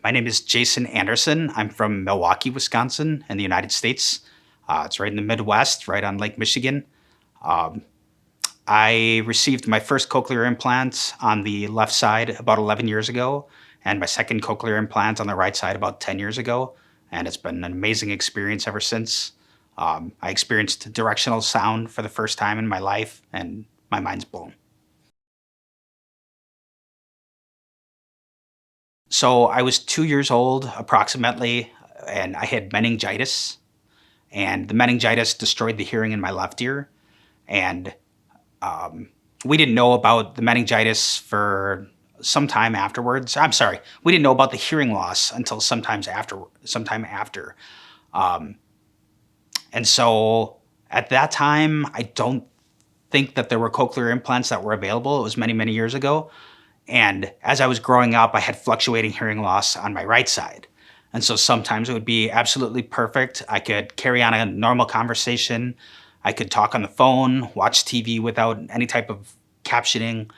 My name is Jason Anderson. I'm from Milwaukee, Wisconsin, in the United States. It's right in the Midwest, right on Lake Michigan. Um, I received my first cochlear implant on the left side about 11 years ago, and my second cochlear implant on the right side about 10 years ago. And it's been an amazing experience ever since. I experienced directional sound for the first time in my life, and my mind's blown. So I was 2 years old approximately, and I had meningitis, and the meningitis destroyed the hearing in my left ear. And um, we didn't know about the meningitis for some time afterwards. I'm sorry, we didn't know about the hearing loss until sometime after. Um, and so at that time, I don't think that there were cochlear implants that were available. It was many, many years ago. And as I was growing up, I had fluctuating hearing loss on my right side. And so sometimes it would be absolutely perfect. I could carry on a normal conversation. I could talk on the phone, watch TV without any type of captioning.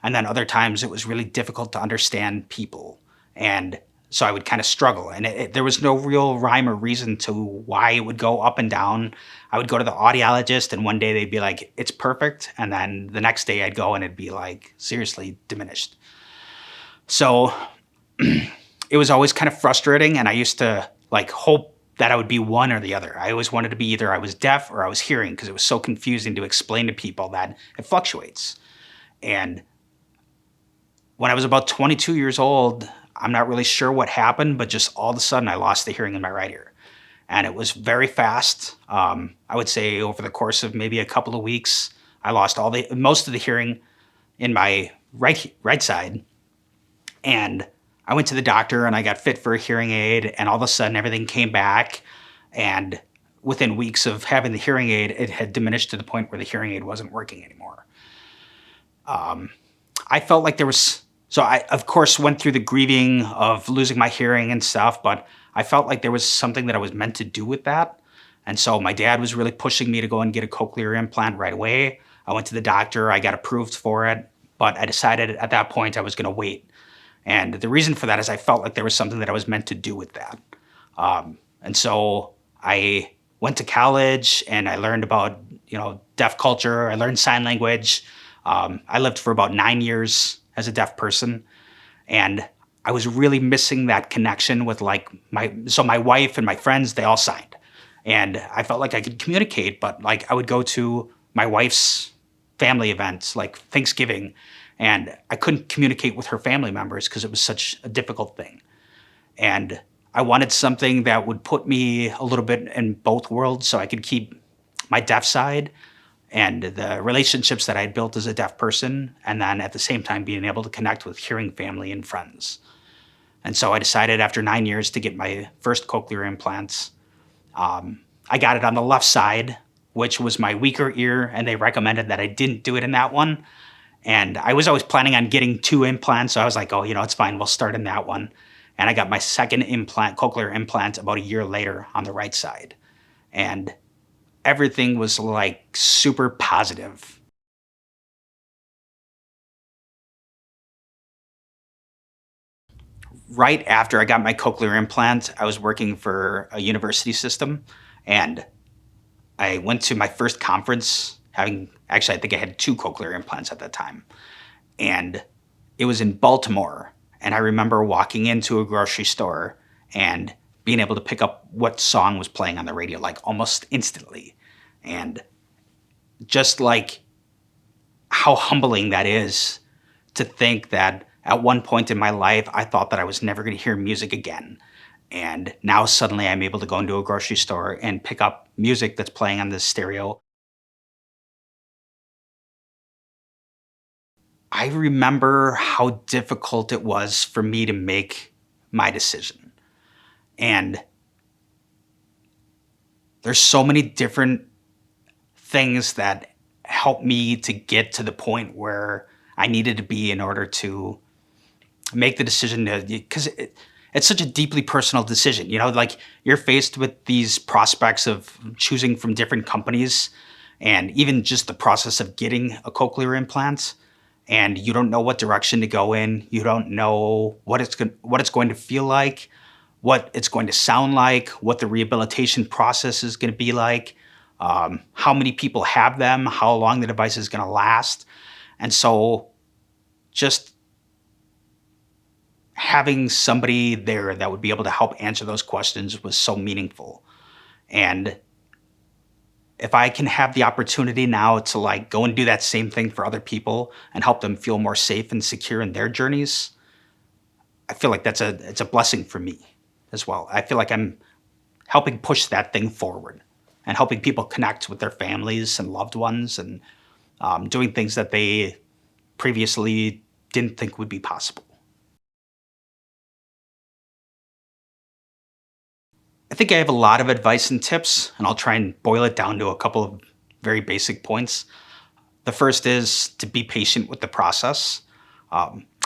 And then other times it was really difficult to understand people. And so I would kind of struggle. And there was no real rhyme or reason to why it would go up and down. I would go to the audiologist, and one day they'd be like, it's perfect. And then the next day I'd go and it'd be like, seriously diminished. So it was always kind of frustrating. And I used to like hope that I would be one or the other. I always wanted to be either I was deaf or I was hearing, because it was so confusing to explain to people that it fluctuates. And when I was about 22 years old, I'm not really sure what happened, but just all of a sudden I lost the hearing in my right ear. And it was very fast. I would say over the course of maybe a couple of weeks, I lost most of the hearing in my right side. And I went to the doctor and I got fit for a hearing aid, and all of a sudden everything came back. And within weeks of having the hearing aid, it had diminished to the point where the hearing aid wasn't working anymore. I felt like there was, so I, of course, went through the grieving of losing my hearing and stuff, but I felt like there was something that I was meant to do with that. And so my dad was really pushing me to go and get a cochlear implant right away. I went to the doctor, I got approved for it, but I decided at that point I was going to wait. And the reason for that is I felt like there was something that I was meant to do with that. And so I went to college and I learned about, deaf culture. I learned sign language. I lived for about 9 years as a deaf person, and I was really missing that connection with my wife and my friends, they all signed. And I felt like I could communicate, but like I would go to my wife's family events like Thanksgiving, and I couldn't communicate with her family members because it was such a difficult thing. And I wanted something that would put me a little bit in both worlds so I could keep my deaf side and the relationships that I had built as a deaf person, and then at the same time being able to connect with hearing family and friends. And so I decided after 9 years to get my first cochlear implants. I got it on the left side, which was my weaker ear, and they recommended that I didn't do it in that one. And I was always planning on getting 2 implants, so I was like, oh, it's fine, we'll start in that one. And I got my second cochlear implant about a year later on the right side. And everything was like super positive. Right after I got my cochlear implant, I was working for a university system, and I went to my first conference I think I had 2 cochlear implants at that time. And it was in Baltimore. And I remember walking into a grocery store and being able to pick up what song was playing on the radio, like almost instantly. And just like how humbling that is to think that at one point in my life, I thought that I was never going to hear music again. And now suddenly I'm able to go into a grocery store and pick up music that's playing on this stereo. I remember how difficult it was for me to make my decision. And there's so many different things that helped me to get to the point where I needed to be in order to make the decision because it's such a deeply personal decision. Like you're faced with these prospects of choosing from different companies, and even just the process of getting a cochlear implant. and you don't know what direction to go in. You don't know what it's going to feel like, what it's going to sound like, what the rehabilitation process is going to be like, how many people have them, how long the device is going to last. And so just having somebody there that would be able to help answer those questions was so meaningful. And if I can have the opportunity now to like go and do that same thing for other people and help them feel more safe and secure in their journeys, I feel like it's a blessing for me as well. I feel like I'm helping push that thing forward and helping people connect with their families and loved ones, and doing things that they previously didn't think would be possible. I think I have a lot of advice and tips, and I'll try and boil it down to a couple of very basic points. The first is to be patient with the process.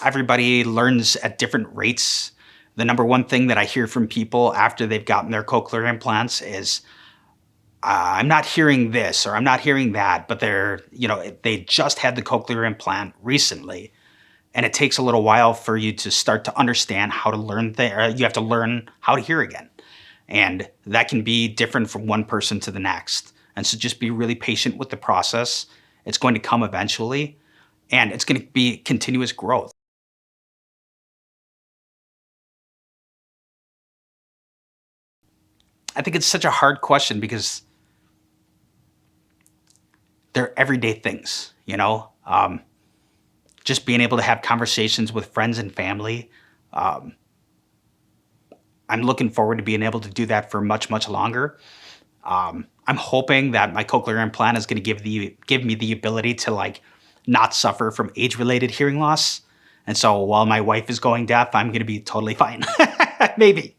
Everybody learns at different rates. The number one thing that I hear from people after they've gotten their cochlear implants is, I'm not hearing this or I'm not hearing that, but they just had the cochlear implant recently. And it takes a little while for you to start to understand how to learn things. You have to learn how to hear again. And that can be different from one person to the next. And so just be really patient with the process. It's going to come eventually, and it's going to be continuous growth. I think it's such a hard question because they're everyday things, you know? Just being able to have conversations with friends and family. Um, I'm looking forward to being able to do that for much, much longer. I'm hoping that my cochlear implant is going to give me the ability to like not suffer from age-related hearing loss. And so while my wife is going deaf, I'm going to be totally fine. Maybe.